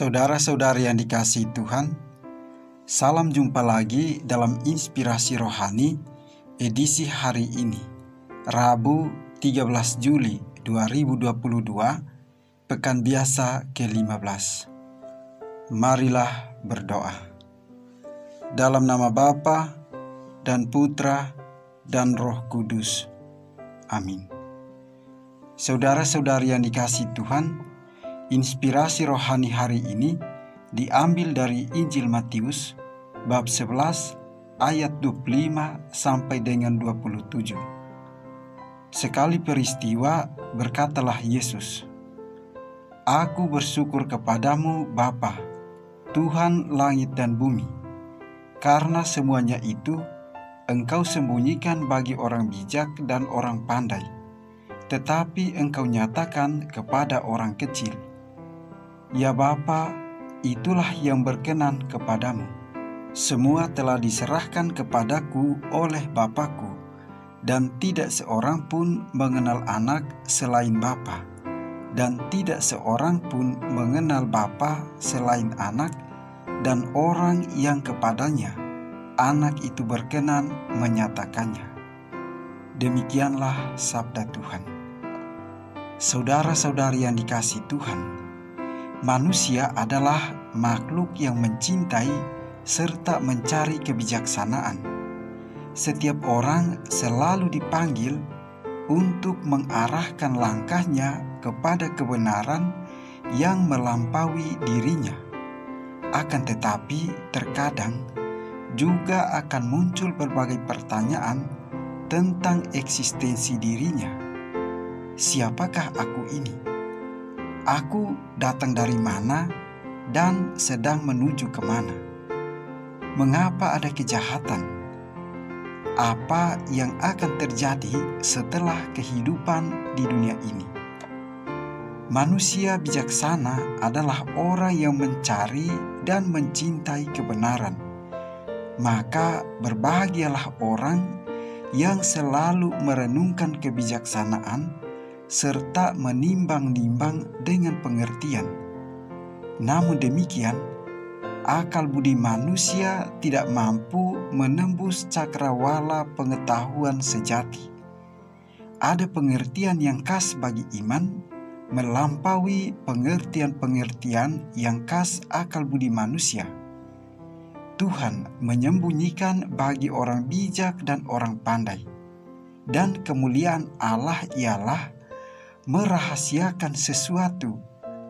Saudara-saudari yang dikasihi Tuhan, salam jumpa lagi dalam Inspirasi Rohani edisi hari ini, Rabu 13 Juli 2022, Pekan Biasa ke-15. Marilah berdoa. Dalam nama Bapa dan Putra dan Roh Kudus. Amin. Saudara-saudari yang dikasihi Tuhan, inspirasi rohani hari ini diambil dari Injil Matius bab 11 ayat 25 sampai dengan 27. Sekali peristiwa berkatalah Yesus, "Aku bersyukur kepadamu Bapa, Tuhan langit dan bumi, karena semuanya itu Engkau sembunyikan bagi orang bijak dan orang pandai, tetapi Engkau nyatakan kepada orang kecil. Ya Bapa, itulah yang berkenan kepadamu. Semua telah diserahkan kepadaku oleh Bapakku, dan tidak seorang pun mengenal anak selain Bapa, dan tidak seorang pun mengenal Bapa selain anak, dan orang yang kepadanya anak itu berkenan menyatakannya." Demikianlah sabda Tuhan. Saudara-saudari yang dikasihi Tuhan, manusia adalah makhluk yang mencintai serta mencari kebijaksanaan. Setiap orang selalu dipanggil untuk mengarahkan langkahnya kepada kebenaran yang melampaui dirinya. Akan tetapi terkadang juga akan muncul berbagai pertanyaan tentang eksistensi dirinya. Siapakah aku ini? Aku datang dari mana dan sedang menuju kemana? Mengapa ada kejahatan? Apa yang akan terjadi setelah kehidupan di dunia ini? Manusia bijaksana adalah orang yang mencari dan mencintai kebenaran. Maka berbahagialah orang yang selalu merenungkan kebijaksanaan serta menimbang-nimbang dengan pengertian. Namun demikian, akal budi manusia tidak mampu menembus cakrawala pengetahuan sejati. Ada pengertian yang khas bagi iman, melampaui pengertian-pengertian yang khas akal budi manusia. Tuhan menyembunyikan bagi orang bijak dan orang pandai, dan kemuliaan Allah ialah merahasiakan sesuatu,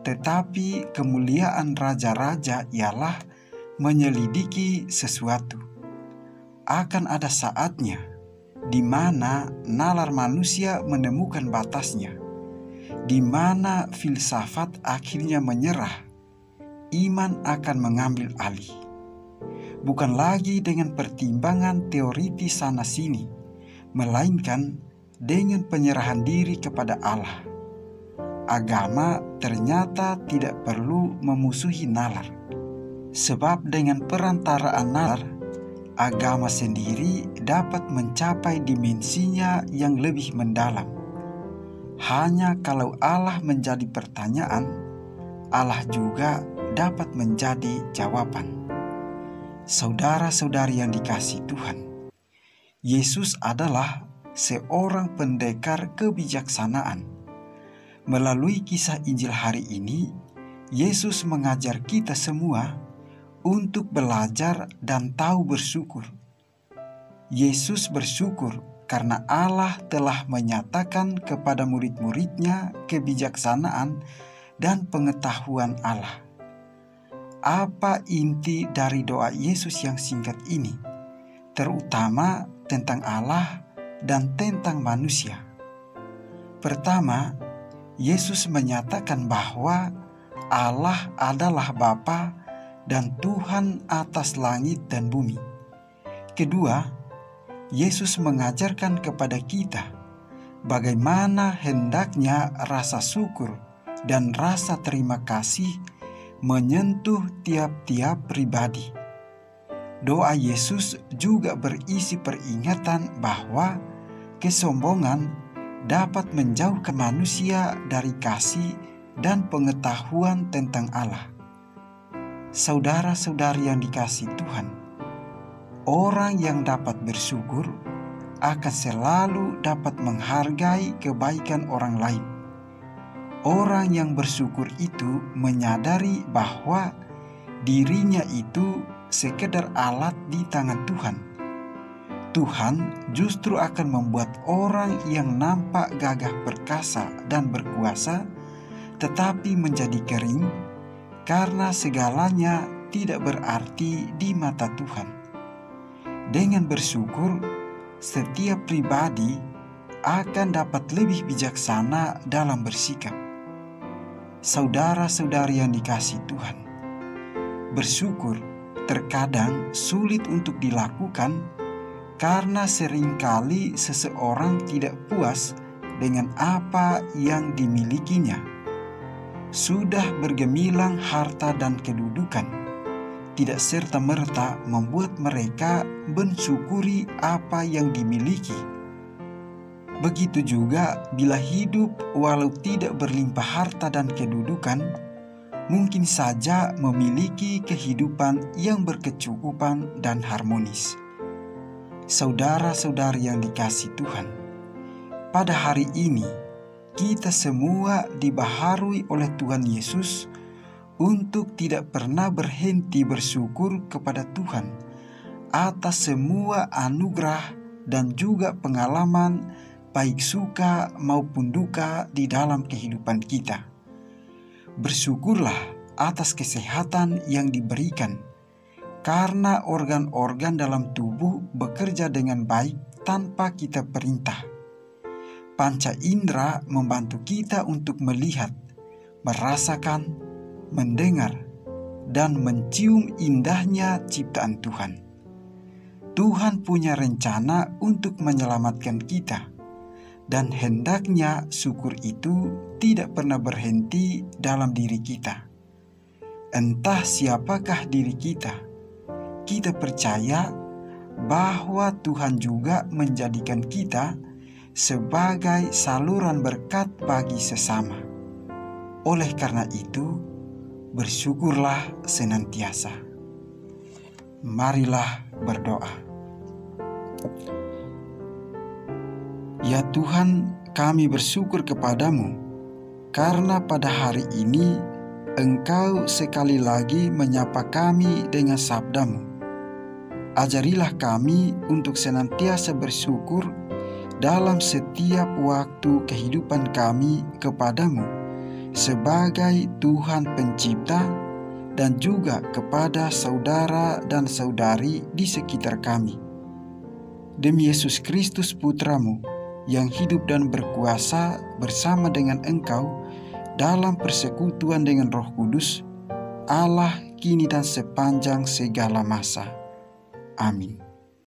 tetapi kemuliaan raja-raja ialah menyelidiki sesuatu. Akan ada saatnya di mana nalar manusia menemukan batasnya, di mana filsafat akhirnya menyerah, iman akan mengambil alih. Bukan lagi dengan pertimbangan teoritis sana-sini, melainkan dengan penyerahan diri kepada Allah. Agama ternyata tidak perlu memusuhi nalar, sebab dengan perantaraan nalar, agama sendiri dapat mencapai dimensinya yang lebih mendalam. Hanya kalau Allah menjadi pertanyaan, Allah juga dapat menjadi jawaban. Saudara-saudari yang dikasihi Tuhan, Yesus adalah seorang pendekar kebijaksanaan. Melalui kisah Injil hari ini, Yesus mengajar kita semua untuk belajar dan tahu bersyukur. Yesus bersyukur karena Allah telah menyatakan kepada murid-muridnya kebijaksanaan dan pengetahuan Allah. Apa inti dari doa Yesus yang singkat ini, terutama tentang Allah dan tentang manusia? Pertama, Yesus menyatakan bahwa Allah adalah Bapa dan Tuhan atas langit dan bumi. Kedua, Yesus mengajarkan kepada kita bagaimana hendaknya rasa syukur dan rasa terima kasih menyentuh tiap-tiap pribadi. Doa Yesus juga berisi peringatan bahwa kesombongan dapat menjauhkan manusia dari kasih dan pengetahuan tentang Allah. Saudara-saudari yang dikasihi Tuhan, orang yang dapat bersyukur akan selalu dapat menghargai kebaikan orang lain. Orang yang bersyukur itu menyadari bahwa dirinya itu sekedar alat di tangan Tuhan. Tuhan justru akan membuat orang yang nampak gagah perkasa dan berkuasa tetapi menjadi kering karena segalanya tidak berarti di mata Tuhan. Dengan bersyukur, setiap pribadi akan dapat lebih bijaksana dalam bersikap. Saudara-saudari yang dikasihi Tuhan, bersyukur terkadang sulit untuk dilakukan karena seringkali seseorang tidak puas dengan apa yang dimilikinya. Sudah bergemilang harta dan kedudukan, tidak serta-merta membuat mereka mensyukuri apa yang dimiliki. Begitu juga bila hidup walau tidak berlimpah harta dan kedudukan, mungkin saja memiliki kehidupan yang berkecukupan dan harmonis. Saudara-saudari yang dikasihi Tuhan, pada hari ini kita semua dibaharui oleh Tuhan Yesus untuk tidak pernah berhenti bersyukur kepada Tuhan atas semua anugerah dan juga pengalaman baik suka maupun duka di dalam kehidupan kita. Bersyukurlah atas kesehatan yang diberikan, karena organ-organ dalam tubuh bekerja dengan baik tanpa kita perintah. Panca indera membantu kita untuk melihat, merasakan, mendengar, dan mencium indahnya ciptaan Tuhan. Tuhan punya rencana untuk menyelamatkan kita, dan hendaknya syukur itu tidak pernah berhenti dalam diri kita. Entah siapakah diri kita, kita percaya bahwa Tuhan juga menjadikan kita sebagai saluran berkat bagi sesama. Oleh karena itu, bersyukurlah senantiasa. Marilah berdoa. Ya Tuhan, kami bersyukur kepadamu karena pada hari ini Engkau sekali lagi menyapa kami dengan sabdamu. Ajarilah kami untuk senantiasa bersyukur dalam setiap waktu kehidupan kami kepadamu sebagai Tuhan Pencipta dan juga kepada saudara dan saudari di sekitar kami. Demi Yesus Kristus Putramu, yang hidup dan berkuasa bersama dengan Engkau dalam persekutuan dengan Roh Kudus, Allah kini dan sepanjang segala masa. Amin.